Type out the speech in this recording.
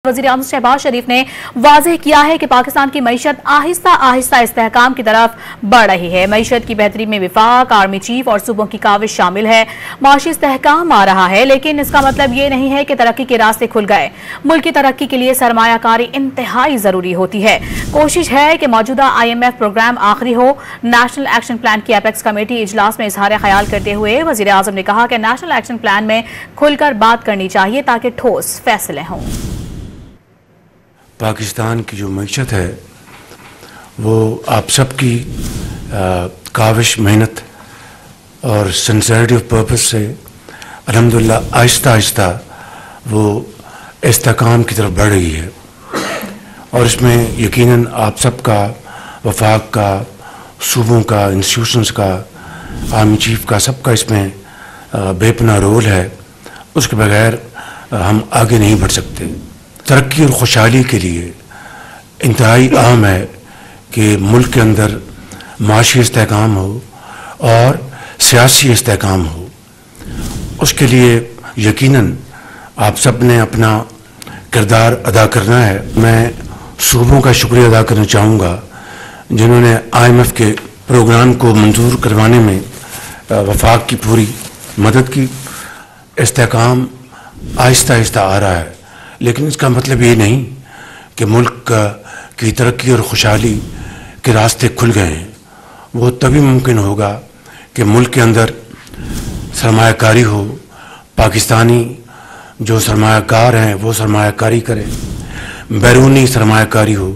वज़ीर-ए-आज़म शहबाज शरीफ ने वाज़ेह किया है कि पाकिस्तान की मईशत आहिस्ता आहिस्ता इस्तेहकाम की तरफ बढ़ रही है। मईशत की बेहतरी में विफाक, आर्मी चीफ और सूबों की काविश शामिल है। माशी इस्तेहकाम आ रहा है, लेकिन इसका मतलब ये नहीं है कि तरक्की के रास्ते खुल गए। मुल्क की तरक्की के लिए सरमायाकारी इंतहाई जरूरी होती है। कोशिश है कि मौजूदा IMF प्रोग्राम आखिरी हो। नेशनल एक्शन प्लान की एपेक्स कमेटी इजलास में इजहार ख्याल करते हुए वज़ीर-ए-आज़म ने कहा कि नेशनल एक्शन प्लान में खुलकर बात करनी चाहिए ताकि ठोस फैसले हों। पाकिस्तान की जो मईशत है वो आप सबकी काविश, मेहनत और सिंसेरिटी ऑफ पर्पस से अल्हम्दुलिल्लाह आहिस्ता आहिस्ता वो इस्तेहकाम की तरफ बढ़ रही है। और इसमें यकीनन आप सबका, वफाक का, सूबों का, इंस्टीट्यूशंस का, आर्मी चीफ का, सबका इसमें बेपनाह रोल है। उसके बगैर हम आगे नहीं बढ़ सकते। तरक्की और खुशहाली के लिए इंतहाई अहम है कि मुल्क के अंदर माशी इस्तेहकाम हो और सियासी इस्तेहकाम हो। उसके लिए यकीनन आप सब ने अपना किरदार अदा करना है। मैं सूबों का शुक्रिया अदा करना चाहूँगा जिन्होंने IMF के प्रोग्राम को मंजूर करवाने में वफाक की पूरी मदद की। इस्तेहकाम आहिस्ता आहिस्ता आ रहा है, लेकिन इसका मतलब ये नहीं कि मुल्क की तरक्की और खुशहाली के रास्ते खुल गए हैं। वो तभी मुमकिन होगा कि मुल्क के अंदर सरमायाकारी हो, पाकिस्तानी जो सरमायाकार हैं वो सरमायाकारी करें, बैरूनी सरमायाकारी हो,